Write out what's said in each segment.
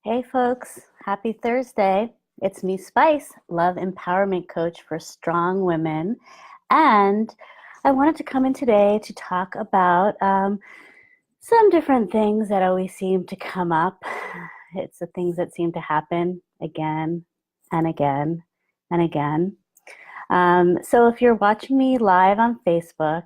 Hey folks, happy Thursday. It's me, Spice, love empowerment coach for strong women. And I wanted to come in today to talk about some different things that always seem to come up. It's the things that seem to happen again and again and again. So if you're watching me live on Facebook,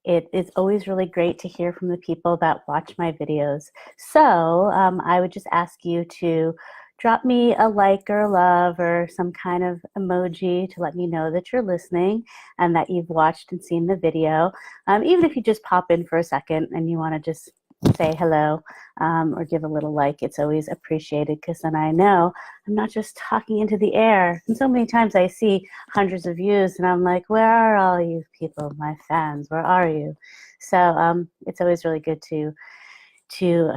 it is always really great to hear from the people that watch my videos. So I would just ask you to drop me a like or a love or some kind of emoji to let me know that you're listening and that you've watched and seen the video. Even if you just pop in for a second and you want to just say hello or give a little like, it's always appreciated because then I know I'm not just talking into the air. And so many times I see hundreds of views and I'm like, where are all you people, my fans? Where are you? So it's always really good to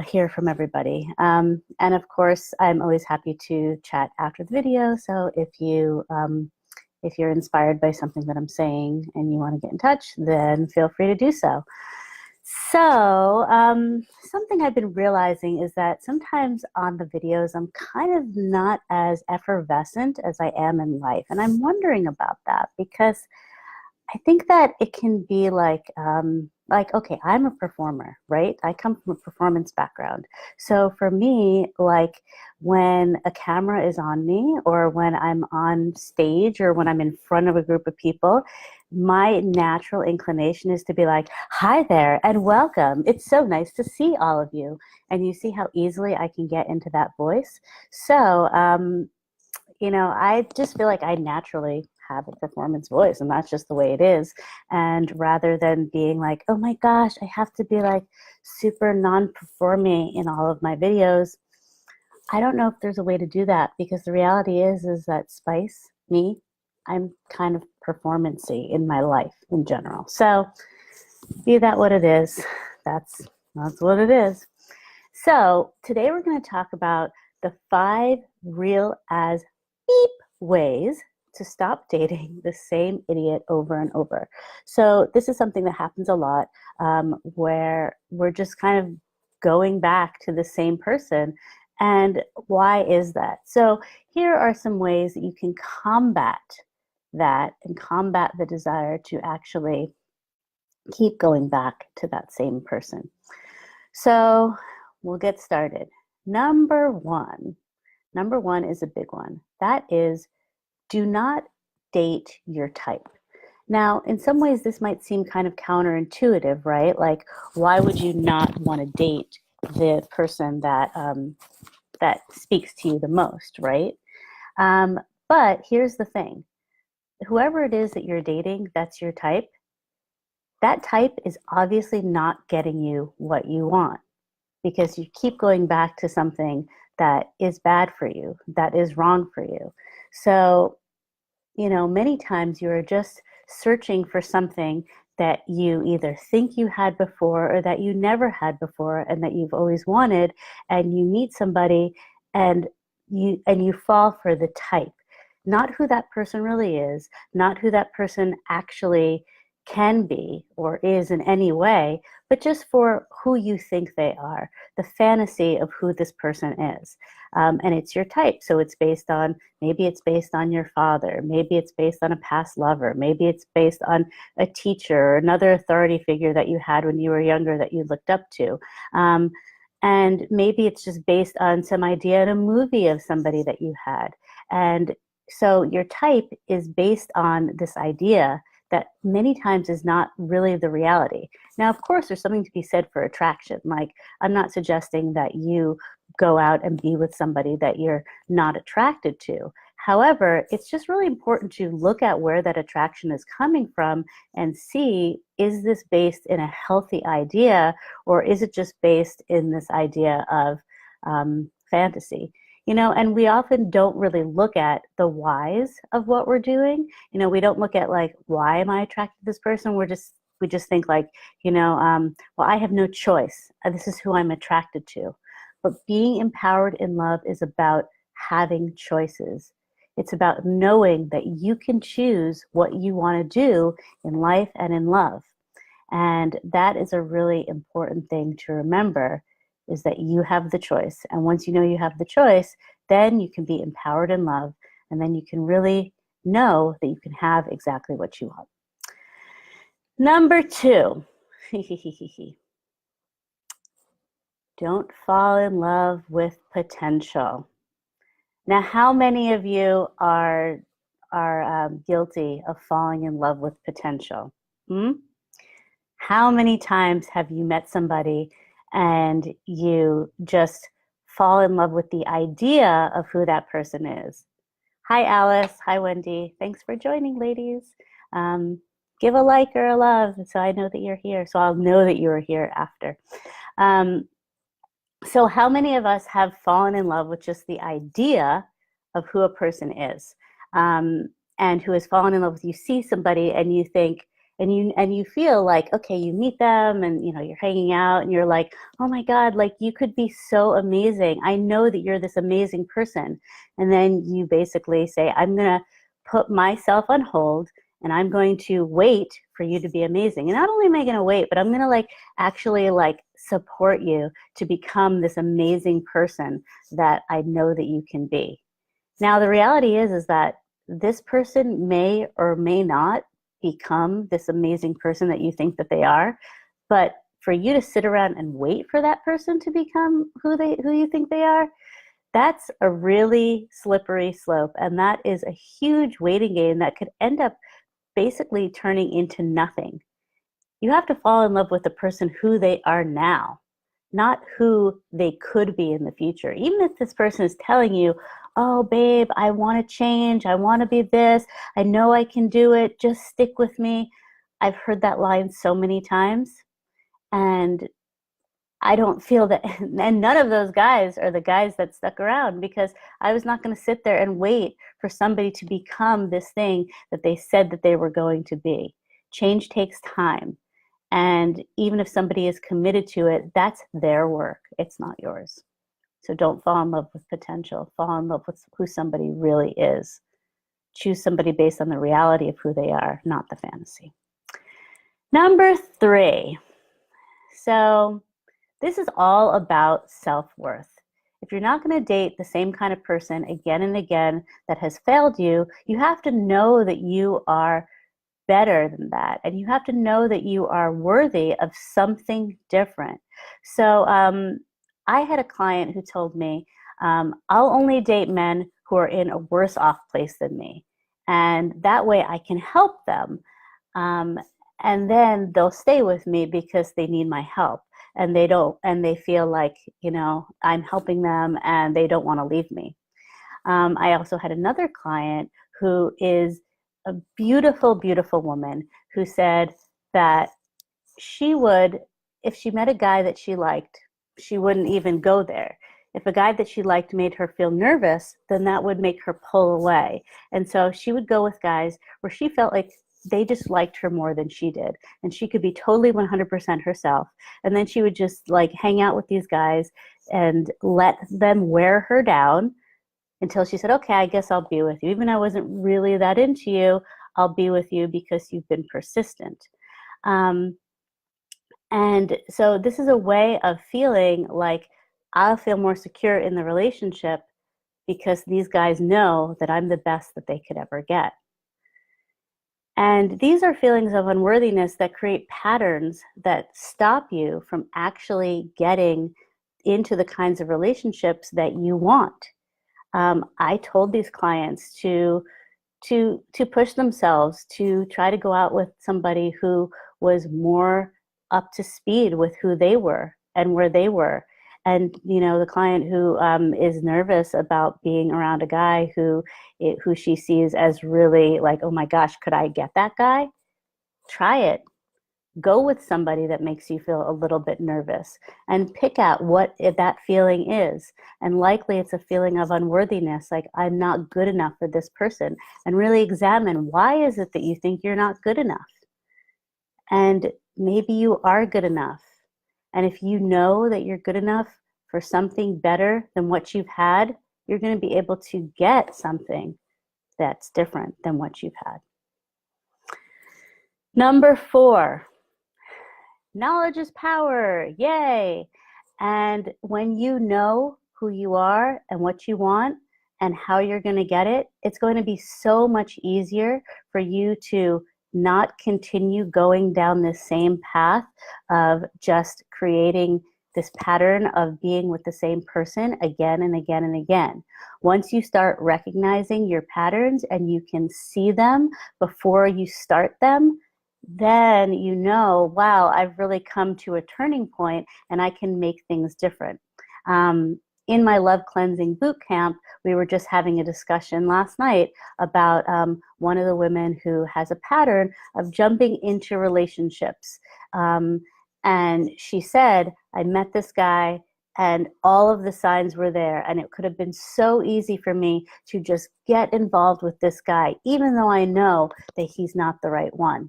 hear from everybody. And of course, I'm always happy to chat after the video. So if you're inspired by something that I'm saying and you want to get in touch, then feel free to do so. So something I've been realizing is that sometimes on the videos, I'm kind of not as effervescent as I am in life. And I'm wondering about that because I think that it can be like, okay, I'm a performer, right? I come from a performance background. So for me, like when a camera is on me or when I'm on stage or when I'm in front of a group of people, my natural inclination is to be like, hi there and welcome. It's so nice to see all of you. And you see how easily I can get into that voice. So, I just feel like I naturally have a performance voice and that's just the way it is. And rather than being like, oh my gosh, I have to be like super non-performing in all of my videos, I don't know if there's a way to do that because the reality is that Spice, me, I'm kind of performancy in my life in general. So be that what it is, that's what it is. So today we're going to talk about the 5 real as beep ways to stop dating the same idiot over and over. So this is something that happens a lot where we're just kind of going back to the same person. And why is that? So here are some ways that you can combat that and combat the desire to actually keep going back to that same person. So we'll get started. Number one is a big one. That is, do not date your type. Now, in some ways, this might seem kind of counterintuitive, right? Like, why would you not want to date the person that speaks to you the most, right? But here's the thing. Whoever it is that you're dating, that's your type, that type is obviously not getting you what you want because you keep going back to something that is bad for you, that is wrong for you. So, many times you are just searching for something that you either think you had before or that you never had before and that you've always wanted, and you meet somebody and you fall for the type, not who that person really is, not who that person actually can be or is in any way, but just for who you think they are, the fantasy of who this person is. And it's your type. So maybe it's based on your father, maybe it's based on a past lover, maybe it's based on a teacher or another authority figure that you had when you were younger that you looked up to. And maybe it's just based on some idea in a movie of somebody that you had. And so your type is based on this idea that many times is not really the reality. Now, of course, there's something to be said for attraction. Like, I'm not suggesting that you go out and be with somebody that you're not attracted to. However, it's just really important to look at where that attraction is coming from and see, is this based in a healthy idea or is it just based in this idea of fantasy? And we often don't really look at the whys of what we're doing. We don't look at like, why am I attracted to this person? We just think like, well, I have no choice. This is who I'm attracted to. But being empowered in love is about having choices. It's about knowing that you can choose what you want to do in life and in love. And that is a really important thing to remember, is that you have the choice. And once you know you have the choice, then you can be empowered in love. And then you can really know that you can have exactly what you want. Number 2, don't fall in love with potential. Now, how many of you are guilty of falling in love with potential? How many times have you met somebody and you just fall in love with the idea of who that person is? Hi, Alice. Hi, Wendy. Thanks for joining, ladies. Give a like or a love so I know that you're here. So I'll know that you are here after. So how many of us have fallen in love with just the idea of who a person is, and who has fallen in love with, you see somebody and you think, and you feel like, okay, you meet them and you're hanging out and you're like, oh my God, like you could be so amazing. I know that you're this amazing person. And then you basically say, I'm going to put myself on hold and I'm going to wait for you to be amazing. And not only am I going to wait, but I'm going to actually support you to become this amazing person that I know that you can be. Now, the reality is that this person may or may not become this amazing person that you think that they are, but for you to sit around and wait for that person to become who you think they are, that's a really slippery slope, and that is a huge waiting game that could end up basically turning into nothing. You have to fall in love with the person who they are now, not who they could be in the future. Even if this person is telling you, oh, babe, I want to change. I want to be this. I know I can do it. Just stick with me. I've heard that line so many times. And I don't feel that, and none of those guys are the guys that stuck around, because I was not going to sit there and wait for somebody to become this thing that they said that they were going to be. Change takes time. And even if somebody is committed to it, that's their work. It's not yours. So don't fall in love with potential. Fall in love with who somebody really is. Choose somebody based on the reality of who they are, not the fantasy. Number 3. So this is all about self-worth. If you're not going to date the same kind of person again and again that has failed you, you have to know that you are better than that. And you have to know that you are worthy of something different. So I had a client who told me, I'll only date men who are in a worse off place than me. And that way I can help them. And then they'll stay with me because they need my help. And they feel like, I'm helping them and they don't want to leave me. I also had another client who is a beautiful, beautiful woman who said that she would, if she met a guy that she liked, she wouldn't even go there. If a guy that she liked made her feel nervous, then that would make her pull away. And so she would go with guys where she felt like they just liked her more than she did. And she could be totally 100% herself. And then she would just hang out with these guys and let them wear her down until she said, okay, I guess I'll be with you. Even though I wasn't really that into you, I'll be with you because you've been persistent. And so this is a way of feeling like I'll feel more secure in the relationship because these guys know that I'm the best that they could ever get. And these are feelings of unworthiness that create patterns that stop you from actually getting into the kinds of relationships that you want. I told these clients to push themselves, to try to go out with somebody who was more up to speed with who they were and where they were. And the client who is nervous about being around a guy who she sees as really like, oh my gosh, could I get that guy? Try it. Go with somebody that makes you feel a little bit nervous and pick out what that feeling is. And likely it's a feeling of unworthiness, like I'm not good enough for this person. And really examine, why is it that you think you're not good enough? And maybe you are good enough. And if you know that you're good enough for something better than what you've had, you're going to be able to get something that's different than what you've had. Number 4. Knowledge is power. Yay. And when you know who you are and what you want and how you're going to get it, it's going to be so much easier for you to not continue going down this same path of just creating this pattern of being with the same person again and again and again. Once you start recognizing your patterns and you can see them before you start them, then you know, wow, I've really come to a turning point and I can make things different. In my love cleansing boot camp, we were just having a discussion last night about one of the women who has a pattern of jumping into relationships. And she said, I met this guy and all of the signs were there, and it could have been so easy for me to just get involved with this guy, even though I know that he's not the right one.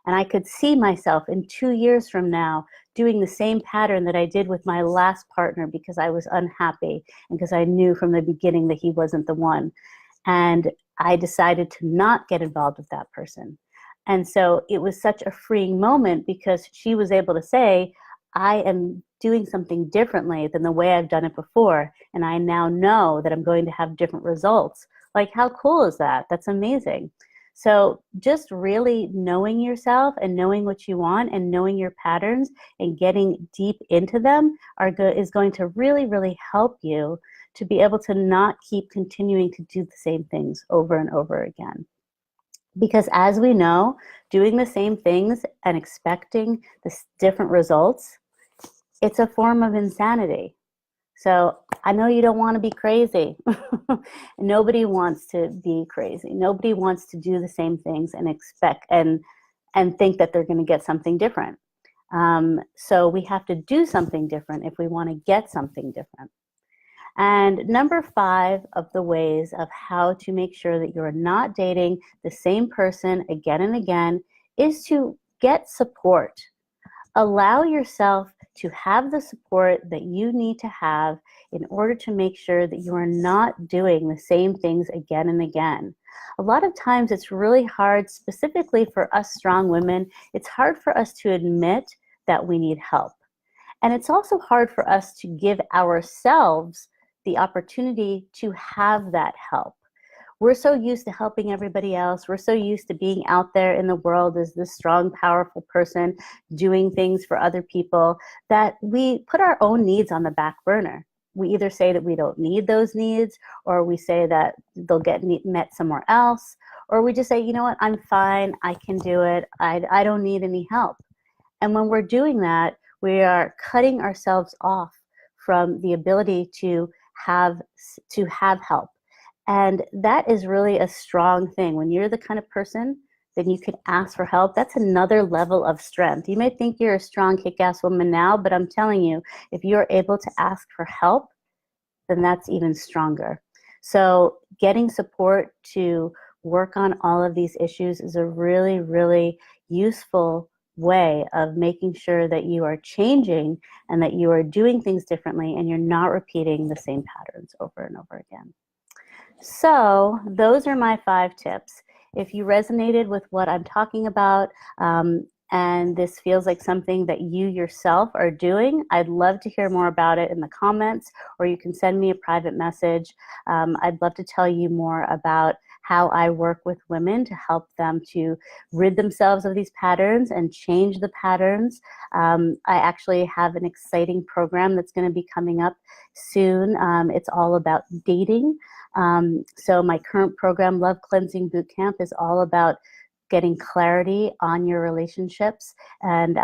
And I could see myself in 2 years from now doing the same pattern that I did with my last partner because I was unhappy and because I knew from the beginning that he wasn't the one. And I decided to not get involved with that person. And so it was such a freeing moment because she was able to say, I am doing something differently than the way I've done it before. And I now know that I'm going to have different results. Like, how cool is that? That's amazing. So just really knowing yourself and knowing what you want and knowing your patterns and getting deep into them is going to really, really help you to be able to not keep continuing to do the same things over and over again. Because as we know, doing the same things and expecting this different results, it's a form of insanity. So I know you don't want to be crazy. Nobody wants to be crazy. Nobody wants to do the same things and expect and think that they're going to get something different. So we have to do something different if we want to get something different. And number 5 of the ways of how to make sure that you're not dating the same person again and again is to get support. Allow yourself to have the support that you need to have in order to make sure that you are not doing the same things again and again. A lot of times it's really hard, specifically for us strong women, it's hard for us to admit that we need help. And it's also hard for us to give ourselves the opportunity to have that help. We're so used to helping everybody else. We're so used to being out there in the world as this strong, powerful person doing things for other people that we put our own needs on the back burner. We either say that we don't need those needs, or we say that they'll get met somewhere else, or we just say, you know what, I'm fine, I can do it, I don't need any help. And when we're doing that, we are cutting ourselves off from the ability to have help. And that is really a strong thing. When you're the kind of person that you can ask for help, that's another level of strength. You may think you're a strong, kick-ass woman now, but I'm telling you, if you're able to ask for help, then that's even stronger. So getting support to work on all of these issues is a really, really useful way of making sure that you are changing and that you are doing things differently and you're not repeating the same patterns over and over again. So those are my 5 tips. If you resonated with what I'm talking about and this feels like something that you yourself are doing, I'd love to hear more about it in the comments, or you can send me a private message. I'd love to tell you more about how I work with women to help them to rid themselves of these patterns and change the patterns. I actually have an exciting program that's going to be coming up soon. It's all about dating. So my current program, Love Cleansing Bootcamp, is all about getting clarity on your relationships and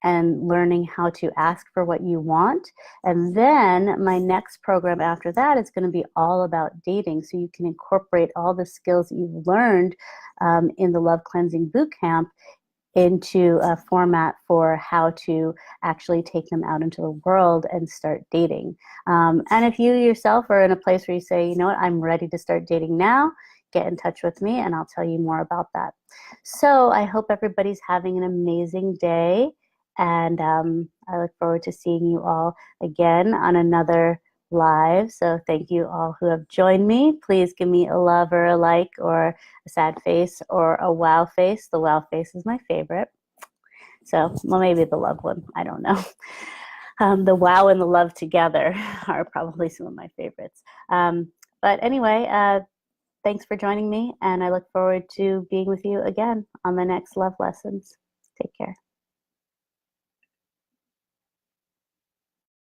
learning how to ask for what you want. And then my next program after that is going to be all about dating. So you can incorporate all the skills that you've learned in the Love Cleansing Bootcamp into a format for how to actually take them out into the world and start dating. And if you yourself are in a place where you say, you know what, I'm ready to start dating now, get in touch with me and I'll tell you more about that. So I hope everybody's having an amazing day, and I look forward to seeing you all again on another live. So thank you all who have joined me. Please give me a love or a like or a sad face or a wow face. The wow face is my favorite. So, well, maybe the love one, I don't know. The wow and the love together are probably some of my favorites. But anyway, thanks for joining me, and I look forward to being with you again on the next love lessons. Take care.